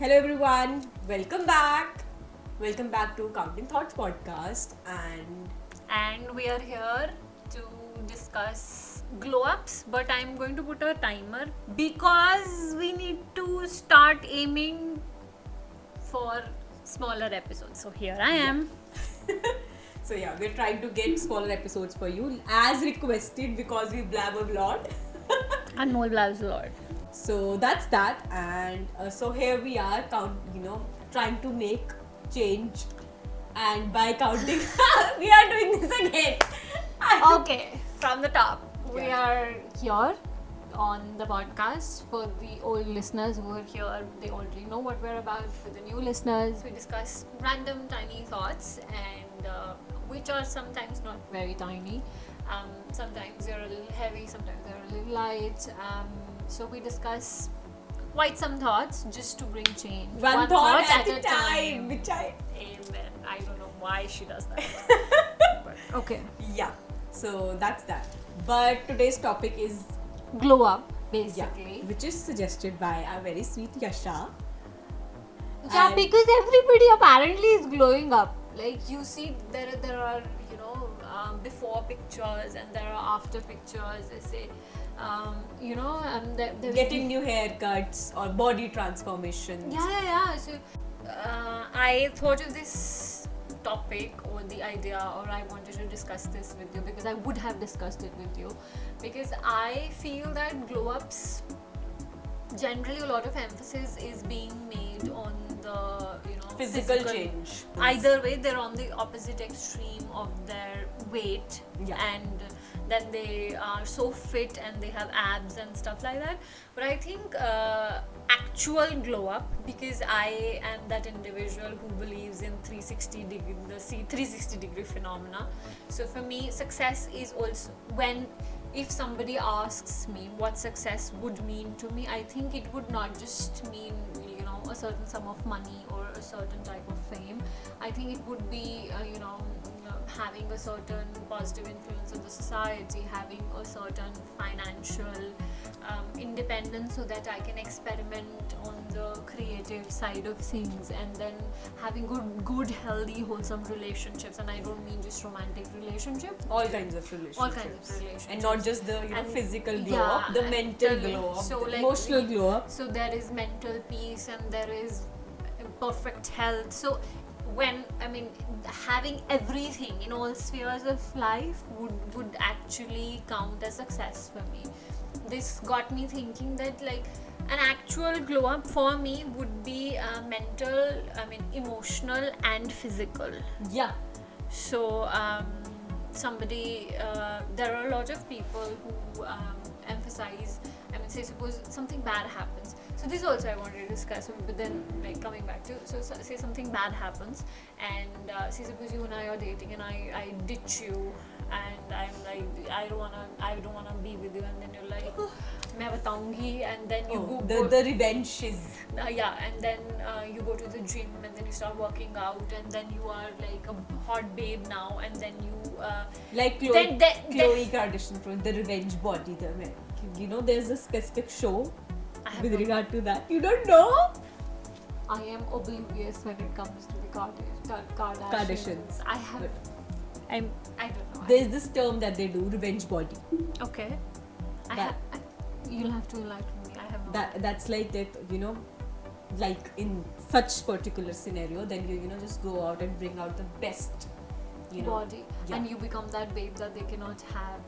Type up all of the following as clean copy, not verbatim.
Hello everyone, welcome back. Welcome back to Counting Thoughtz podcast And we are here to discuss glow ups, but I'm going to put a timer because we need to start aiming for smaller episodes. So here I am. So yeah, we're trying to get smaller episodes for you as requested because we blab a lot. And more blabs a lot. So that's that, and so here we are, trying to make change, and by counting, we are doing this again. Okay, from the top. We are here on the podcast. For the old listeners who are here, they already know what we're about. For the new listeners, we discuss random tiny thoughts, and which are sometimes not very tiny. Sometimes they're a little heavy, sometimes they're a little light. So we discuss quite some thoughts just to bring change. One thought at a time. Which Amen. I don't know why she does that. But okay. Yeah, so that's that. But today's topic is Glow up, basically. which is suggested by our very sweet Yasha. Yeah, And- because everybody apparently is glowing up. Like you see, there are before pictures and there are after pictures. They say, there's Getting new haircuts or body transformations. Yeah. So I thought of this topic or the idea, or I wanted to discuss this with you because I would have discussed it with you, because I feel that glow ups, generally a lot of emphasis is being made on the Physical change. Either way, they're on the opposite extreme of their weight, and then they are so fit and they have abs and stuff like that. But I think actual glow up, because I am that individual who believes in 360 degree phenomena. So for me, success is also if somebody asks me what success would mean to me, I think it would not just mean a certain sum of money or a certain type of fame. I think it would be having a certain positive influence on the society, having a certain financial independence so that I can experiment on the creative side of things, and then having good healthy, wholesome relationships. And I don't mean just romantic relationships. All kinds of relationships. And not just the physical glow up, the mental glow up, the emotional glow up. So there is mental peace and there is perfect health. So having everything in all spheres of life would actually count as success for me. This got me thinking that an actual glow up for me would be mental, emotional and physical. Yeah. So there are a lot of people who emphasize, say suppose something bad happens. So this also I wanted to discuss, but then coming back to, so say something bad happens, and say suppose you and I are dating and I ditch you, and I'm like, I don't wanna be with you, and then you're like, मैं बताऊंगी, and then you the revenge is and then you go to the gym and then you start working out, and then you are like a hot babe now, and then you like Khloe Kardashian from the revenge body. There's a specific show with regard to that. You don't know? I am oblivious when it comes to the Kardashians. I don't know. There's this term that they do, revenge body. Okay. You'll have to enlighten me. I have no. That's like that, like in such particular scenario, then you just go out and bring out the best, body, and you become that babe that they cannot have.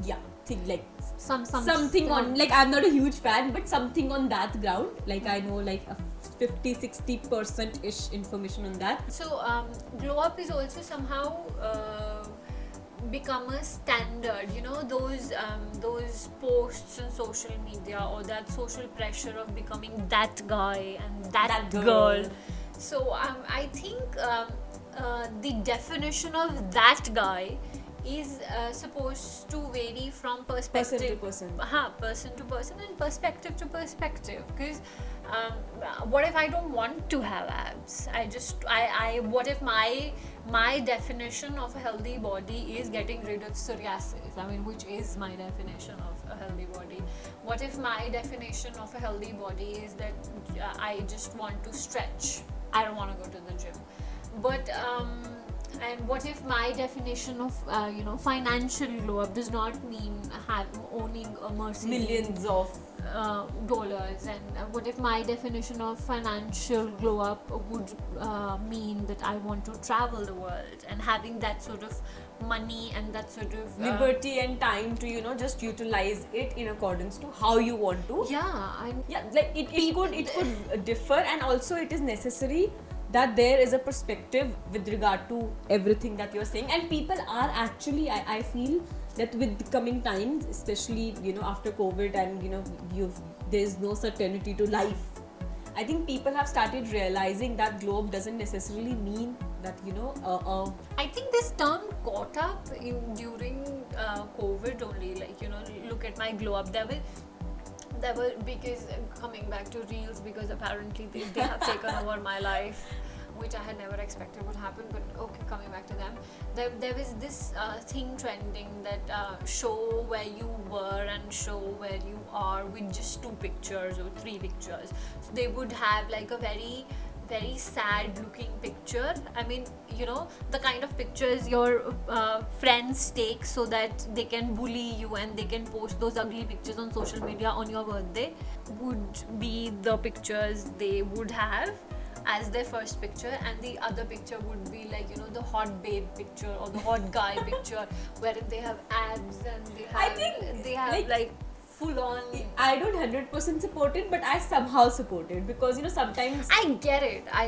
Yeah, think like something on, like, I'm not a huge fan, but something on that ground. Like I know like a 50-60% ish information on that. So glow up is also somehow become a standard. Those posts on social media, or that social pressure of becoming that guy and that girl. So I think the definition of that guy is supposed to vary from perspective person. person to person and perspective to perspective. Because what if I don't want to have abs? I what if my definition of a healthy body is getting rid of psoriasis? I mean, which is my definition of a healthy body. What if my definition of a healthy body is that I just want to stretch? I don't want to go to the gym. But and what if my definition of financial glow up does not mean owning a Mercedes Millions of dollars? And what if my definition of financial glow up would mean that I want to travel the world and having that sort of money and that sort of liberty and time to just utilize it in accordance to how you want to. Like it could differ, and also it is necessary that there is a perspective with regard to everything that you're saying. And people are actually, I feel that with the coming times, especially after COVID, and there's no certainty to life, I think people have started realizing that globe doesn't necessarily mean that I think this term caught up during COVID only. Like look at my glow up. There were because coming back to reels, because apparently they have taken over my life, which I had never expected would happen. But okay, coming back to them, there was this thing trending that show where you were and show where you are with just 2 pictures or 3 pictures. So they would have like a very sad looking picture. I mean, the kind of pictures your friends take so that they can bully you and they can post those ugly pictures on social media on your birthday, would be the pictures they would have as their first picture. And the other picture would be like the hot babe picture or the hot guy picture, wherein they have abs and they have like full on. I don't 100% support it, but I somehow support it, because sometimes I get it. I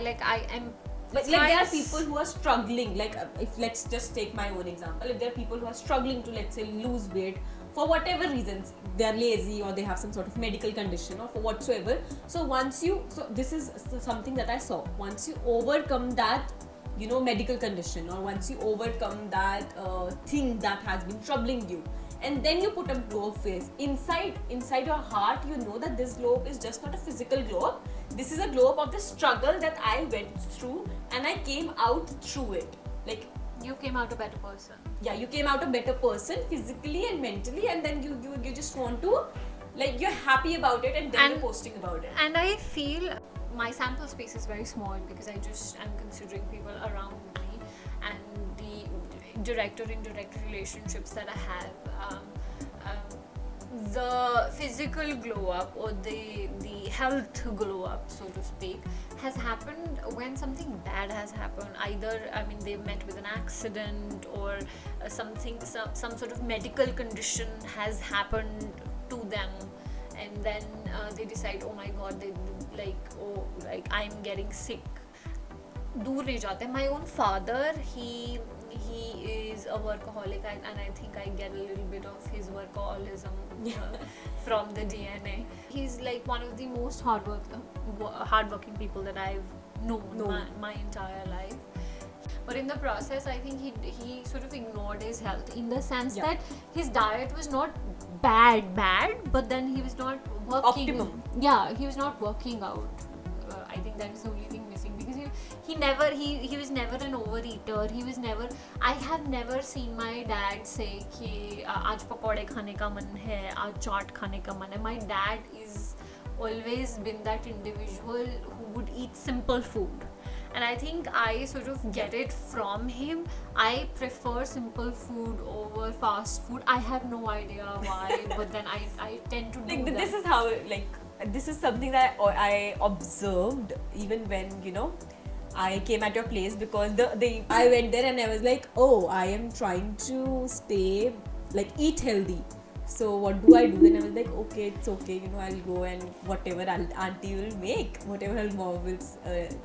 am like there are people who are struggling. Like if let's just take my own example, if there are people who are struggling to, let's say, lose weight for whatever reasons, they are lazy or they have some sort of medical condition or for whatsoever. So this is something that I saw. Once you overcome that medical condition, or once you overcome that thing that has been troubling you, and then you put a glow up face, inside your heart, that this glow up is just not a physical glow up. This is a glow up of the struggle that I went through, and I came out through it. Like, you came out a better person. Yeah, you came out a better person physically and mentally, and then you just want to, like, you're happy about it, and then you're posting about it. And I feel my sample space is very small because I just am considering people around me and the direct or indirect relationships that I have. The physical glow up or the health glow up, so to speak, has happened when something bad has happened. Either, they met with an accident, or some sort of medical condition has happened to them, and then they decide, oh my god, I'm getting sick. दूर रह जाते हैं. My own father, he is a workaholic, and I think I get a little bit of his workaholism from the DNA. He's like one of the most hardworking people that I've known my entire life. But in the process, I think he sort of ignored his health, in the sense that his diet was not bad, but then he was not working. Optimum. Yeah, he was not working out. I think that is the only thing missing, because he was never an overeater. I have never seen my dad say कि आज पकौड़े खाने का मन है, आज चाट खाने का मन है. My dad is always been that individual who would eat simple food, and I think I sort of get it from him. I prefer simple food over fast food. I have no idea why, but then I tend to do that. This is how, this is something that I observed even when I came at your place, because I went there and I was like, oh, I am trying to stay, eat healthy. So what do I do? Then I was like, okay, it's okay, I'll go and whatever auntie will make, whatever her mom will,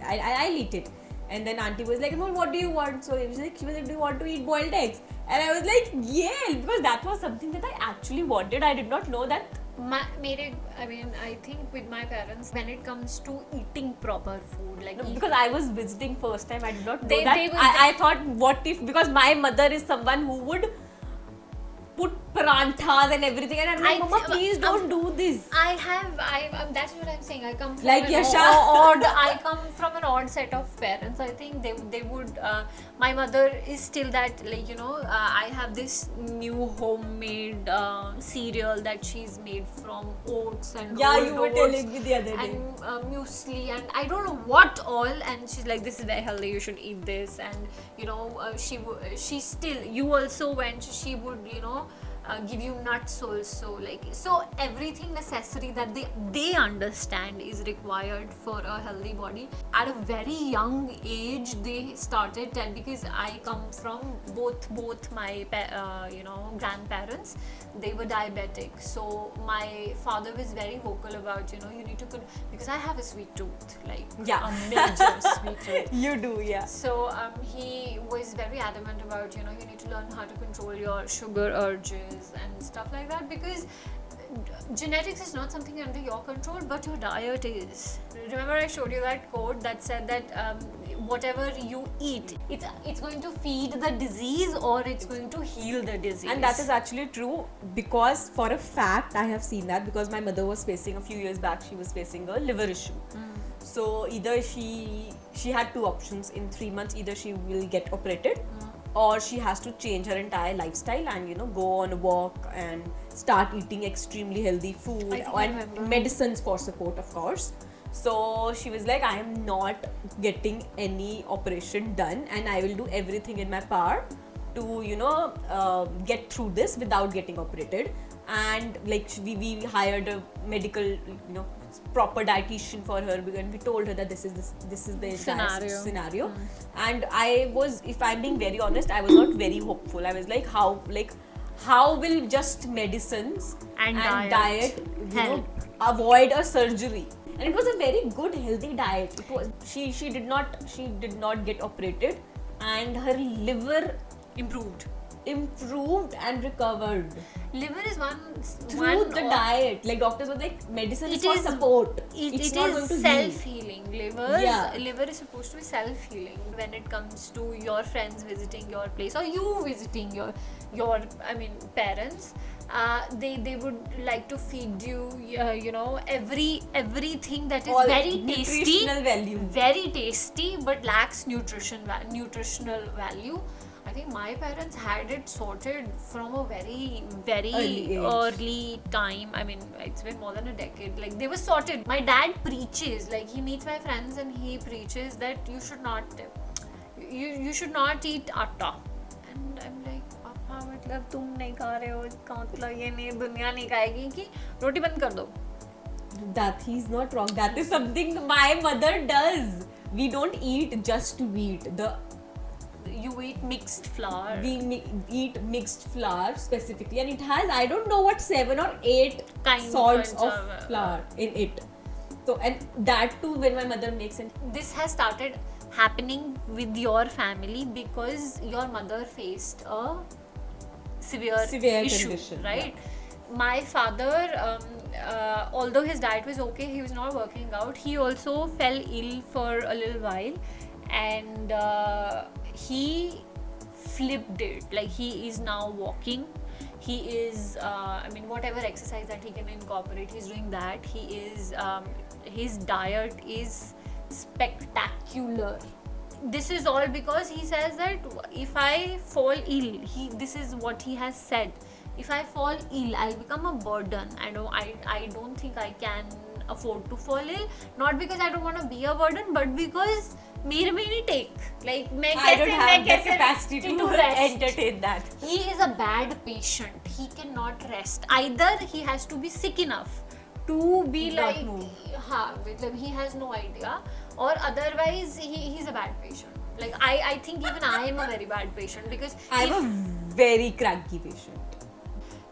I'll eat it. And then auntie was like, well, what do you want? So she was like, do you want to eat boiled eggs? And I was like, yeah, because that was something that I actually wanted. I did not know that I think with my parents, when it comes to eating proper food, like because I was visiting first time, I did not know They- that. they will- I thought, what if, because my mother is someone who would put paranthas and everything, and I'm like, Mama, please don't do this. That's what I'm saying. I come from Like an Yasha. odd. I come from an odd set of parents. I think they would. My mother is still that, like, I have this new homemade cereal that she's made from oats and Yeah, rolled you were oats telling me the other day. and muesli and I don't know what all, and she's like, this is very healthy, you should eat this. And she still, you also went, she would give you nuts also, like, so everything necessary that they understand is required for a healthy body. At a very young age they started because I come from both my grandparents, they were diabetic, so my father was very vocal about you need to because I have a sweet tooth, like Yeah. a major sweet tooth. You do, yeah. So he was very adamant about you need to learn how to control your sugar urges and stuff like that, because genetics is not something under your control, but your diet is. Remember I showed you that quote that said that whatever you eat, it's going to feed the disease or it's going to heal the disease. And that is actually true, because for a fact I have seen that, because my mother was facing, a few years back, she was facing a liver issue. So either she had two options in 3 months, either she will get operated or she has to change her entire lifestyle and go on a walk and start eating extremely healthy food and medicines for support, of course. So she was like, I am not getting any operation done and I will do everything in my power to get through this without getting operated. And like we hired a medical proper dietitian for her, and we told her that this is the entire scenario. And I was, if I'm being very honest, I was not very hopeful. I was like, how will just medicines and diet avoid a surgery? And it was a very good healthy diet. It was, she did not get operated, and her liver improved and recovered. Liver is one through the diet. Like doctors were like, medicine is for support. It's not going to self-healing. Liver is supposed to be self-healing. When it comes to your friends visiting your place or you visiting your parents, they would like to feed you everything that is all very tasty, nutritional value, very tasty, but lacks nutritional value. I think my parents had it sorted from a very, very early time. I mean, it's been more than a decade. Like, they were sorted. My dad preaches, like, he meets my friends and he preaches that you should not eat atta. And I'm like, Papa, मतलब तुम नहीं खा रहे हो, इसका मतलब ये नहीं, दुनिया नहीं खाएगी कि रोटी बंद कर दो. That he's not wrong. That is something my mother does. We don't eat just to eat. You eat mixed flour. We eat mixed flour specifically, and it has, I don't know what, 7 or 8 sorts of flour in it. So, and that too when my mother makes it. This has started happening with your family because your mother faced a severe issue, condition, right? Yeah. My father, although his diet was okay, he was not working out. He also fell ill for a little while, and he flipped it. Like, he is now walking. He is, whatever exercise that he can incorporate, he's doing that. He is, his diet is spectacular. This is all because he says that if I fall ill, this is what he has said. If I fall ill, I'll become a burden. I don't think I can afford to fall ill. Not because I don't want to be a burden, but because मेरे में नहीं take. Like, I don't have the capacity to entertain that. He is a bad patient. He cannot rest. Either he has to be sick enough to be like, he has no idea, or otherwise he's a bad patient. Like, I think even I am a very bad patient, because I'm a very cranky patient.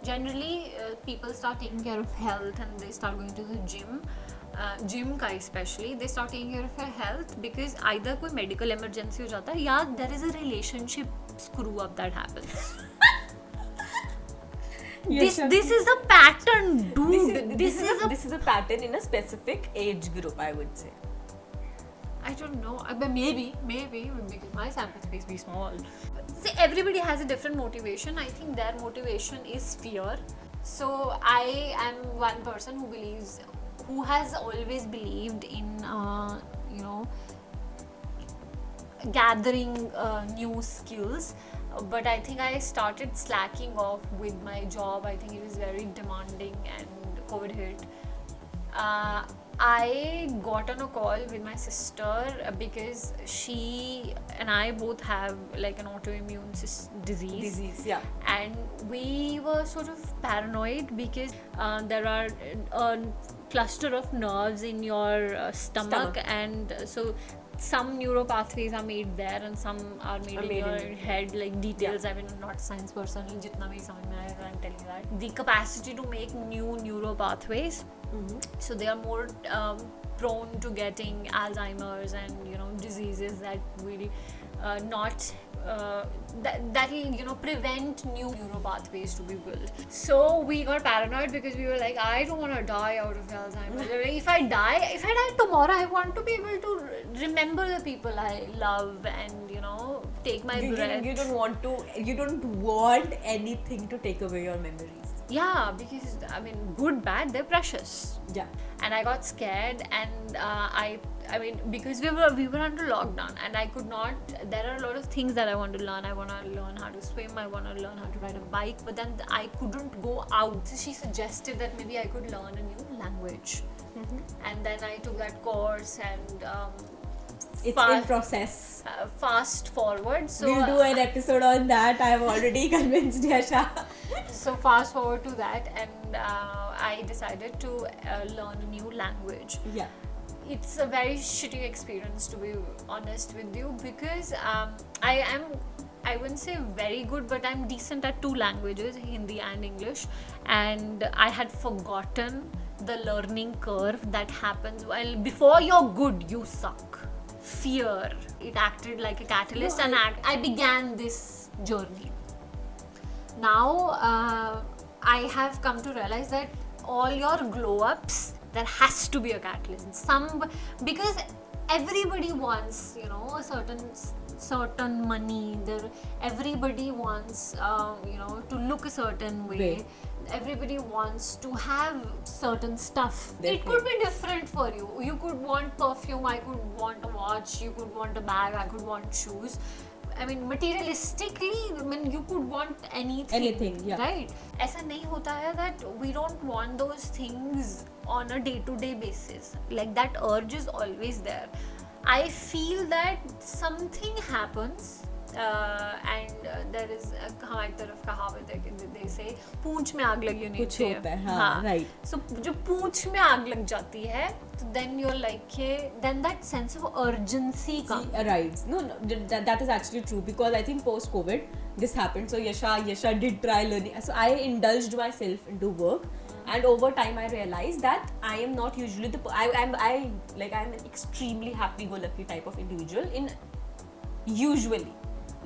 Generally, people start taking care of health and they start going to the gym. Gym ka especially, they start taking care of their health because either कोई medical emergency हो जाता है या there is a relationship screw up that happens. This is a pattern, dude. This is a pattern in a specific age group, I would say. I don't know. But maybe because my sample space be small. See, everybody has a different motivation. I think their motivation is fear. So I am one person who has always believed in gathering new skills. But I think I started slacking off with my job. I think it was very demanding and COVID hit. I got on a call with my sister because she and I both have like an autoimmune disease. Yeah. And we were sort of paranoid because there are a cluster of nerves in your stomach, and so some neuro pathways are made there and some are made in your head, like details. I mean, I'm not a science person, jitna bhi samajh mein aaya, I'm telling you that. The capacity to make new neuro pathways, so they are more prone to getting Alzheimer's and diseases that will that will prevent new neuro pathways to be built. So we got paranoid because we were like, I don't want to die out of Alzheimer's. If I die tomorrow, I want to be able to remember the people I love and take my breath. You don't want anything to take away your memories. Yeah, because I mean, good, bad, they're precious. Yeah. And I got scared, and I mean, because we were under lockdown, and I could not. There are a lot of things that I want to learn. I want to learn how to swim. I want to learn how to ride a bike. But then I couldn't go out. So she suggested that maybe I could learn a new language. And then I took that course, and it's in process. Fast forward. So we'll do an episode on that. I've already convinced Yasha. So fast forward to that, and I decided to learn a new language. Yeah. It's a very shitty experience, to be honest with you, because I wouldn't say very good, but I'm decent at two languages, Hindi and English, and I had forgotten the learning curve that happens while before you're good, you suck. Fear, it acted like a catalyst, and I began this journey. Now I have come to realize that all your glow ups, there has to be a catalyst. Because everybody wants a certain money. Everybody wants to look a certain way. Everybody wants to have certain stuff. It could be different for you. You could want perfume, I could want a watch, you could want a bag, I could want shoes. I mean, materialistically, I mean, you could want anything, yeah. Right? ऐसा नहीं होता है that we don't want those things on a day-to-day basis. Like that urge is always there. I feel that something happens, and there is हमारी तरफ कहावत है कि they say पूंछ में आग लगी होनी चाहिए. कुछ होता है, हाँ, right. So जो पूंछ में आग लग जाती है, so then you're like, then that sense of urgency comes. Right. No, that is actually true, because I think post-COVID this happened. So Yasha did try learning. So I indulged myself into work, and over time I realized that I am not usually I'm an extremely happy-go-lucky type of individual usually.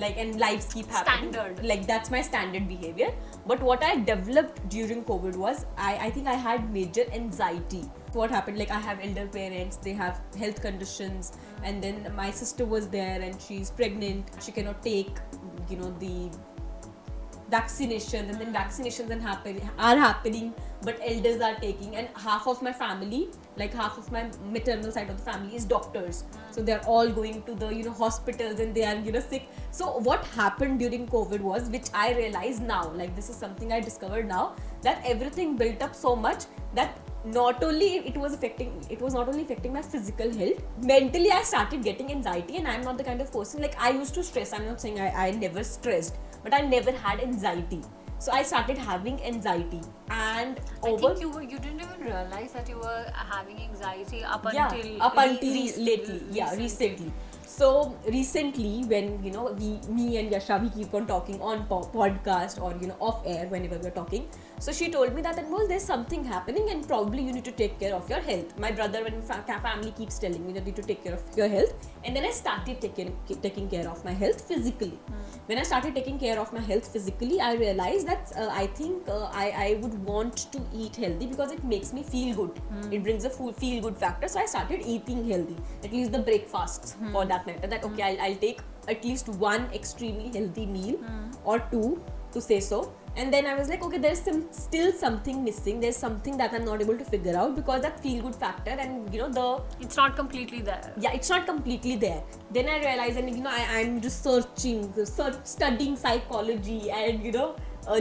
And lives keep happening. Standard. That's my standard behavior. But what I developed during COVID was I think I had major anxiety. What happened? I have elder parents, they have health conditions, and then my sister was there and she's pregnant. She cannot take, the vaccinations, and then vaccinations are happening, but elders are taking, and half of my family, half of my maternal side of the family is doctors, so they're all going to the hospitals, and they are sick. So what happened during COVID was, which I realize now, this is something I discovered now, that everything built up so much that not only it was not only affecting my physical health, mentally I started getting anxiety, and I'm not the kind of person, I used to stress. I'm not saying I never stressed, but I never had anxiety. So I started having anxiety, and I think you didn't even realize that you were having anxiety up until lately. Yeah, recently. So recently, when me and Yasha, we keep on talking on podcast or off air whenever we're talking. So she told me that Anmol, there's something happening and probably you need to take care of your health. My brother and family keeps telling me that you need to take care of your health, and then I started taking care of my health physically. When I started taking care of my health physically, I realized that I think I would want to eat healthy because it makes me feel good. It brings a feel good factor. So I started eating healthy, at least the breakfasts for that matter. That okay, I'll take at least one extremely healthy meal or two, to say so. And then I was like, okay, there's still something missing. There's something that I'm not able to figure out because that feel good factor and it's not completely there. Yeah, it's not completely there. Then I realized, and I'm researching, studying psychology, and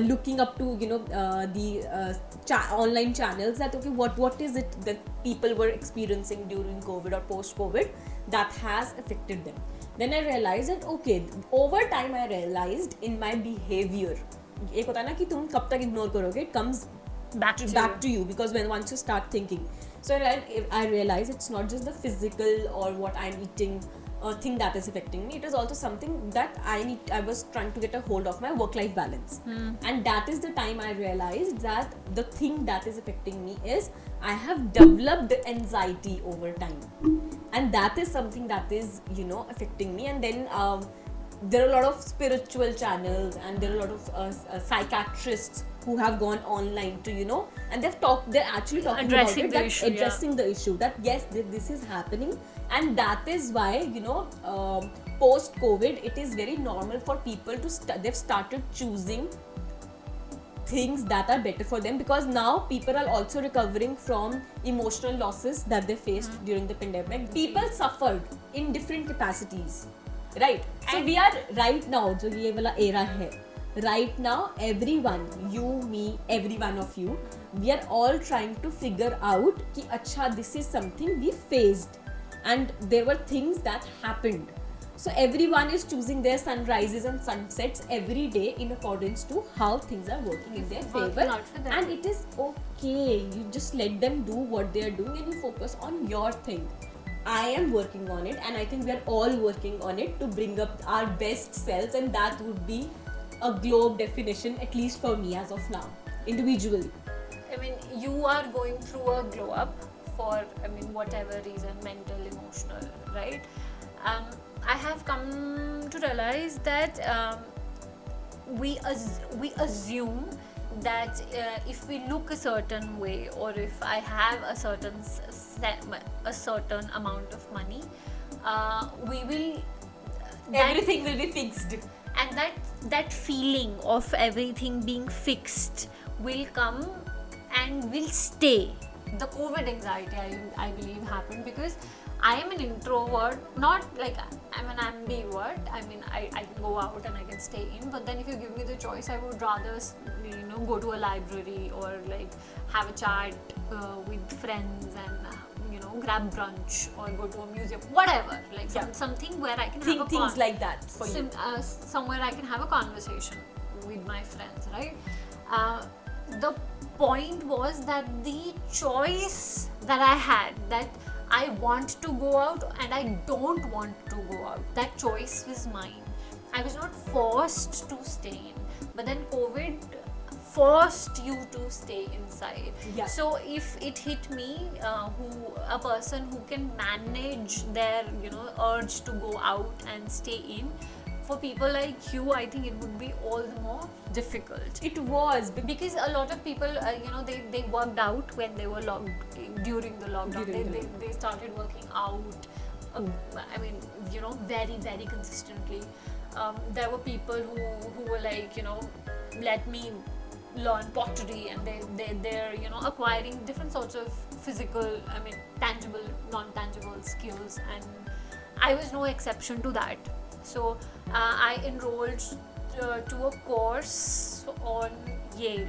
looking up to the online channels that okay, what is it that people were experiencing during COVID or post COVID that has affected them. Then I realized that okay, over time I realized in my behavior, एक होता है ना कि तुम कब तक ignore करोगे, it comes back to you because once you start thinking. So I realized it's not just the physical or what I'm eating thing that is affecting me. It is also something that I was trying to get a hold of my work-life balance. And that is the time I realized that the thing that is affecting me is I have developed anxiety over time. And that is something that is, affecting me. And then there are a lot of spiritual channels and there are a lot of psychiatrists who have gone online to, and they're actually talking addressing about it, addressing the issue that yes, this is happening. And that is why, post-COVID, it is very normal for people to, they've started choosing things that are better for them because now people are also recovering from emotional losses that they faced during the pandemic. People suffered in different capacities, right? So we are right now, jo ye wala era hai, right now everyone, you, me, every one of you, we are all trying to figure out ki acha, this is something we faced and there were things that happened. So everyone is choosing their sunrises and sunsets every day in accordance to how things are working in their favor, and it is okay. You just let them do what they are doing and you focus on your thing. I am working on it and I think we are all working on it to bring up our best selves, and that would be a globe definition, at least for me as of now, individually. I mean, you are going through a glow up for, whatever reason, mental, emotional, right? I have come to realize that we assume that if we look a certain way or if I have a certain amount of money, everything will be fixed. And that feeling of everything being fixed will come and will stay. The COVID anxiety, I believe, happened because I am an introvert, not like I'm an ambivert. I can go out and I can stay in, but then if you give me the choice, I would rather, go to a library or like have a chat with friends and, grab brunch or go to a museum, whatever. Like something where I can have things like that for you. Somewhere I can have a conversation with my friends, right? The point was that the choice that I had, that I want to go out and I don't want to go out, that choice was mine. I was not forced to stay in, but then COVID forced you to stay inside. So if it hit me, a person who can manage their urge to go out and stay in, for people like you, I think it would be all the more difficult. It was because a lot of people, they worked out when they were during the lockdown. They started working out. Very, very consistently. There were people who were like, let me learn pottery, and they're acquiring different sorts of physical, tangible, non-tangible skills, and I was no exception to that. So I enrolled to a course on Yale.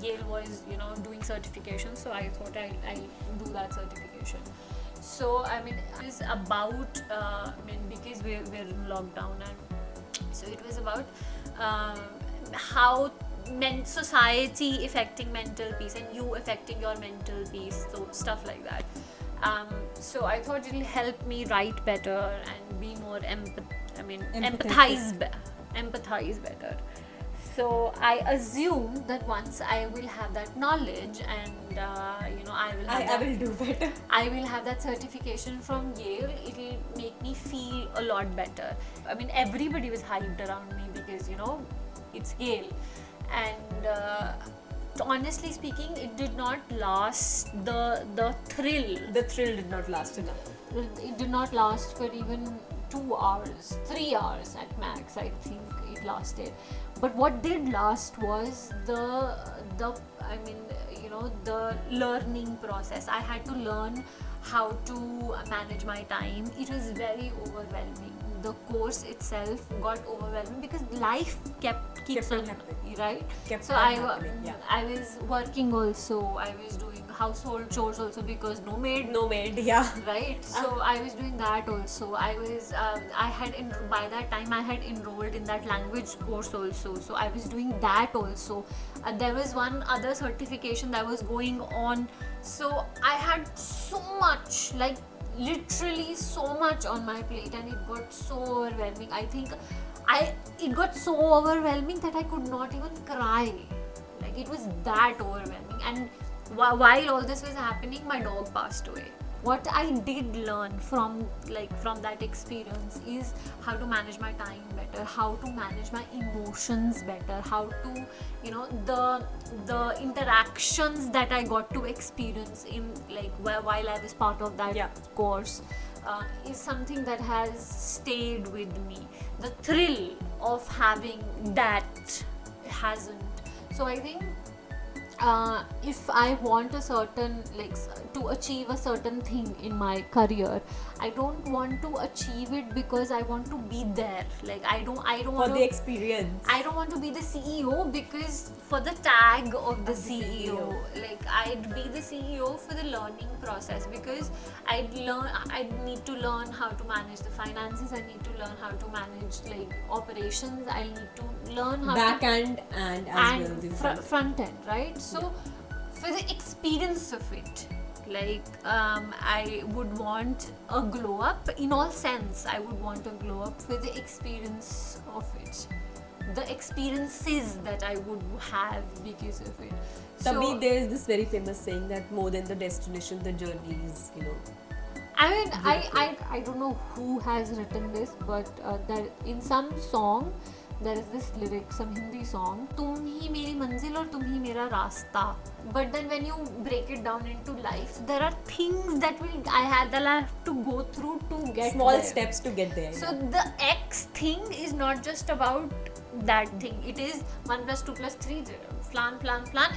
Yale was doing certification, so I thought I'll do that certification. So it was about because we're in lockdown, and so it was about how society affecting mental peace and you affecting your mental peace, so stuff like that. So I thought it'll help me write better and be more empathize better. So I assume that once I will have that knowledge and I will do better. I will have that certification from Yale, it will make me feel a lot better. I mean, everybody was hyped around me because, it's Yale. And honestly speaking, it did not last the thrill. The thrill did not last enough. It did not last for even 2 hours, 3 hours at max, I think it lasted. But what did last was the learning process. I had to learn how to manage my time. It was very overwhelming. The course itself got overwhelming because life keeps on happening, right? I was working also. I was doing household chores also because no maid, yeah, right? So I was doing that also. By that time I had enrolled in that language course also, so I was doing that also. There was one other certification that was going on, so I had so much, like literally so much on my plate, and it got so overwhelming. I think it got so overwhelming that I could not even cry. Like, it was that overwhelming. And while all this was happening, my dog passed away. What I did learn from that experience is how to manage my time better, how to manage my emotions better, how to, the interactions that I got to experience in while I was part of that course is something that has stayed with me. The thrill of having that hasn't. So I think if I want to achieve a certain thing in my career, I don't want to achieve it because I want to be there. I don't for the experience. I don't want to be the CEO because for the tag of the CEO. I'd be the CEO for the learning process because I need to learn how to manage the finances. I need to learn how to manage operations. I need to learn how back end and as well front end, right? So for the experience of it, I would want a glow up in all sense. I would want a glow up for the experience of it, the experiences that I would have because of it. Tabhi, there is this very famous saying that more than the destination, the journey is, I mean, I don't know who has written this, but that in some song there is this lyric, some Hindi song, "Tum hi meri manzil aur tum hi mera rasta." But then when you break it down into life, there are things that I have to go through to get small there. Steps to get there. So the X thing is not just about that thing. It is 1 + 2 + 3, plan,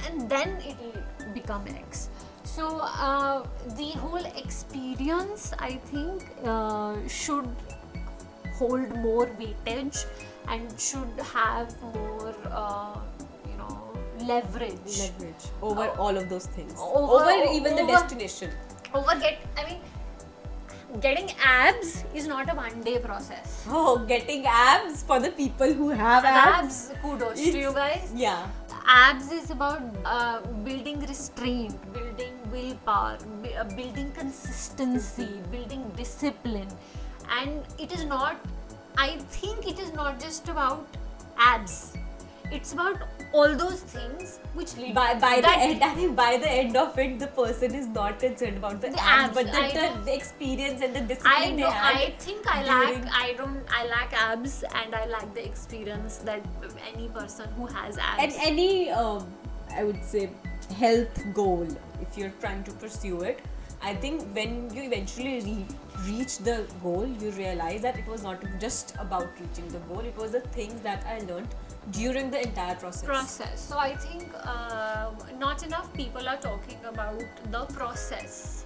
and then it will become X. So the whole experience, I think, should hold more weightage and should have more, leverage over all of those things. Over even the destination. Getting abs is not a one-day process. Oh, getting abs for the people who have abs. Kudos to you guys. Yeah. Abs is about building restraint, building willpower, building consistency, building discipline. And I think it is not just about abs. It's about all those things which lead by the end of it, the person is not concerned about the abs, but the experience and the discipline they had. I think I lack abs, and I lack the experience that any person who has abs. And any, I would say, health goal, if you're trying to pursue it, I think when you eventually reach the goal, you realize that it was not just about reaching the goal, it was the things that I learned during the entire process. So I think not enough people are talking about the process.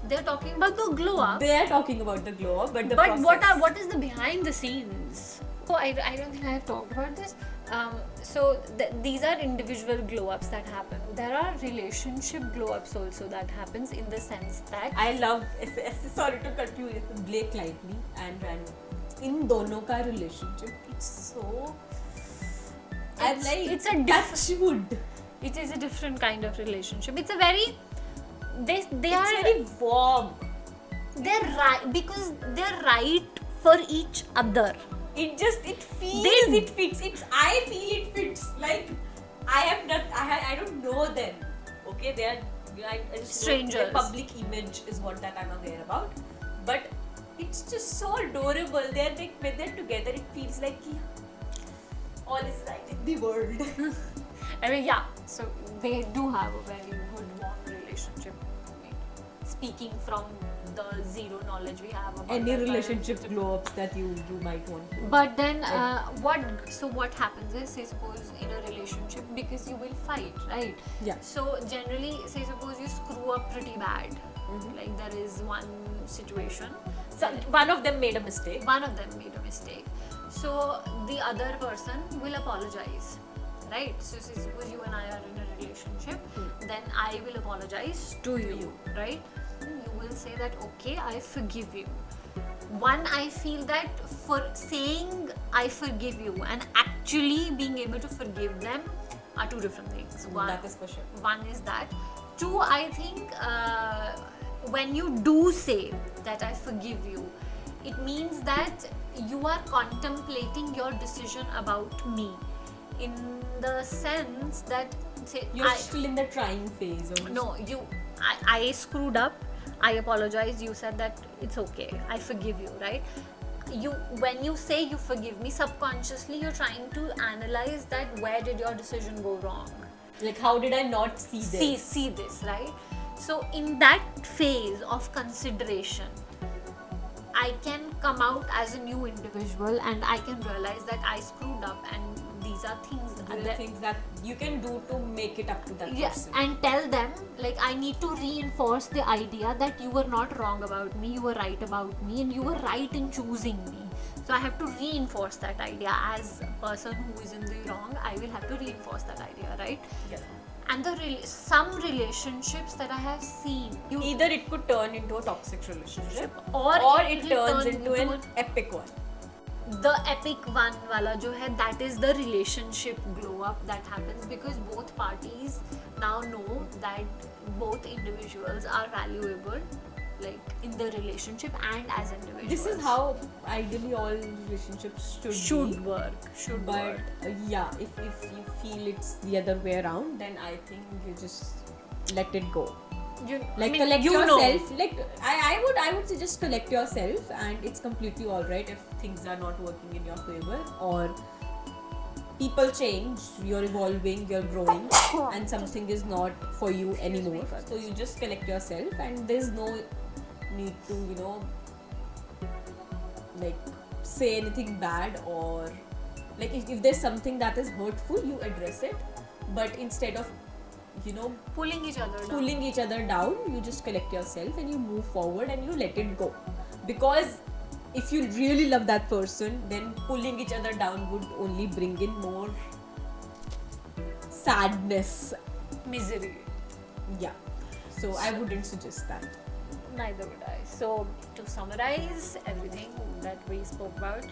They're talking about the glow up. They are talking about the glow up, but the process. What is the behind the scenes? So I don't think I have talked about this. These are individual glow ups that happen. There are relationship glow ups also that happens, in the sense that I love, sorry to cut you, Blake Lively and Rand. In dono ka relationship, it's so. It is a different kind of relationship. It's a very they It's are very warm. they're right because they're right for each other. It feels They- it fits. I feel it fits. Like I don't know them. Okay, they are I just Strangers. Their public image is what that I'm aware about. But it's just so adorable. They're like when they're together, it feels like all is right in the world. I mean, yeah, so they do have a very good warm relationship. Speaking from the zero knowledge we have about Any their relationship glow ups that you might want to. But then what happens is, say suppose in a relationship, because you will fight, right? Yeah. So generally, say suppose you screw up pretty bad, like there is one situation, So one of them made a mistake. one of them made a mistake, so the other person will apologize, right? So say suppose you and I are in a relationship, then I will apologize to you, right? You will say that okay, I forgive you. One, I feel that for saying I forgive you and actually being able to forgive them are two different things. One, That is for sure. one is that. Two, I think when you do say that I forgive you, it means that you are contemplating your decision about me, in the sense that say You're still in the trying phase. no, I screwed up, I apologize, you said that it's okay, I forgive you, right? When you say you forgive me, subconsciously you're trying to analyze that where did your decision go wrong? Like, how did I not see this? See this, right? So in that phase of consideration, I can come out as a new individual and I can realize that I screwed up and these are things Things that you can do to make it up to that yes, person. and tell them like I need to reinforce the idea that you were not wrong about me, you were right about me, and you were right in choosing me. So I have to reinforce that idea as a person who is in the wrong. I will have to reinforce that idea, right? Yeah. And some relationships that I have seen, Either it could turn into a toxic relationship or it will turns turn into an epic one. the epic one wala jo hai, that is the relationship glow up that happens because both parties now know that both individuals are valuable, like in the relationship and as individuals. This is how ideally all relationships should be. work. Should But work. yeah, if you feel it's the other way around, then I think you just let it go. Collect yourself. Like I would say just collect yourself, and it's completely alright if things are not working in your favor, or people change, you're evolving, you're growing, and something is not for you anymore. So you just collect yourself, and there's no need to like say anything bad, or like if there's something that is hurtful, you address it, but instead of pulling each other down, you just collect yourself and you move forward and you let it go. Because if you really love that person, then pulling each other down would only bring in more sadness, misery. Yeah, so I wouldn't suggest that. Neither would I. So to summarize everything that we spoke about,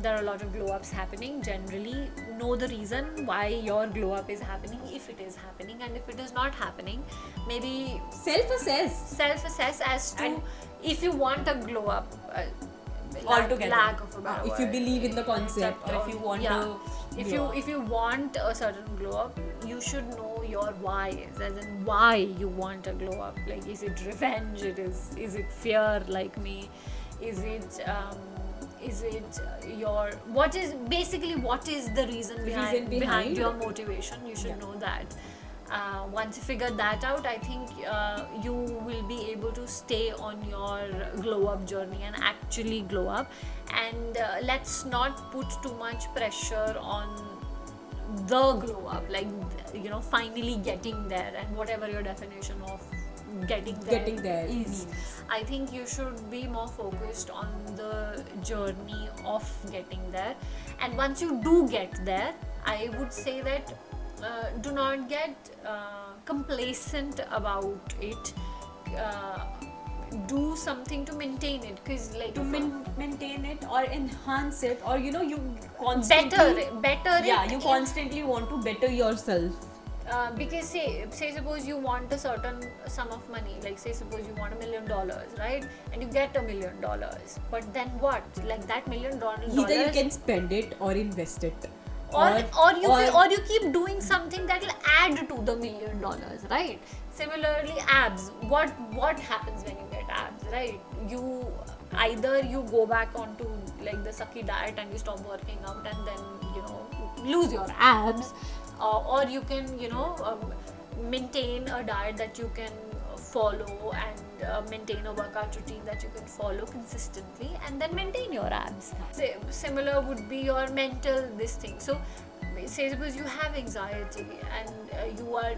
there are a lot of glow ups happening. Generally, know the reason why your glow up is happening, if it is happening, and if it is not happening, maybe Self-assess as to And- if you want a glow up. altogether. Lack of a better If you word. believe in the concept, or if you want if you want a certain glow up, you should know your whys, as in why you want a glow up. Like, is it revenge? Is it fear like me? Is it your what is the reason behind your motivation? You should know that. Once you figure that out, I think you will be able to stay on your glow up journey and actually glow up. And let's not put too much pressure on the glow up, like finally getting there, and whatever your definition of getting there is. means. I think you should be more focused on the journey of getting there. And once you do get there, I would say that do not get complacent about it. Do something to maintain it, because like To maintain it or enhance it, or you constantly better yeah, it you constantly want to better yourself Because say suppose you want a certain sum of money, like say suppose you want $1 million, right, and you get $1 million, but then what, like that $1 million either you can spend it or invest it, or you keep doing something that will add to the $1 million, right? Similarly, abs, what happens when you get abs, right? You either you go back onto like the sucky diet and you stop working out and then lose your abs, or you can maintain a diet that you can follow and maintain a workout routine that you can follow consistently and then maintain your abs. Similar would be your mental this thing. So say suppose you have anxiety and you are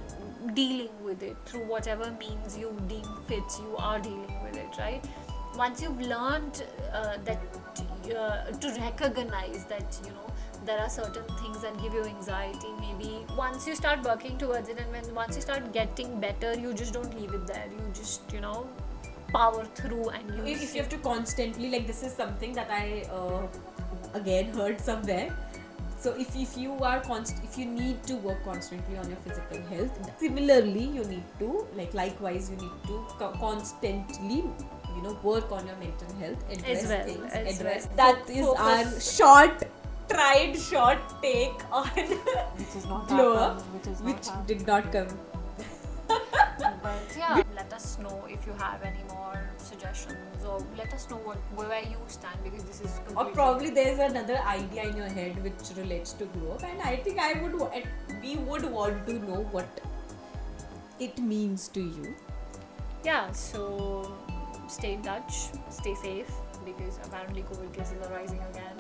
dealing with it through whatever means you deem fit, you are dealing with it, right? Once you've learned to recognize that there are certain things that give you anxiety, maybe once you start working towards it and once you start getting better, you just don't leave it there, you just power through. And if you have to constantly, like, this is something that I again heard somewhere. So if you are if you need to work constantly on your physical health, similarly you need to likewise you need to constantly work on your mental health, address that is our short take on glow up, which did not come. But yeah, let us know if you have any more suggestions, or let us know where you stand, because this is completely... Or probably there's another idea in your head which relates to glow up, and I think we would want to know what it means to you. Yeah, so stay in touch, stay safe, because apparently COVID cases are rising again.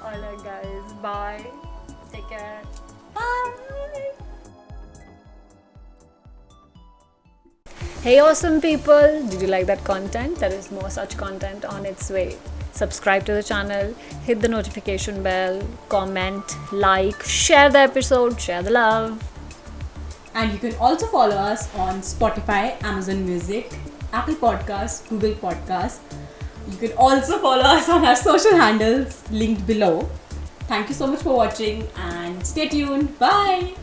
Alright guys, bye, take care, Bye. Hey awesome people, did you like that content? There is more such content on its way. Subscribe to the channel, hit the notification bell, comment, like, share the episode, share the love. And you can also follow us on Spotify, Amazon Music, Apple Podcasts, Google Podcasts. You can also follow us on our social handles linked below. Thank you so much for watching and stay tuned. Bye.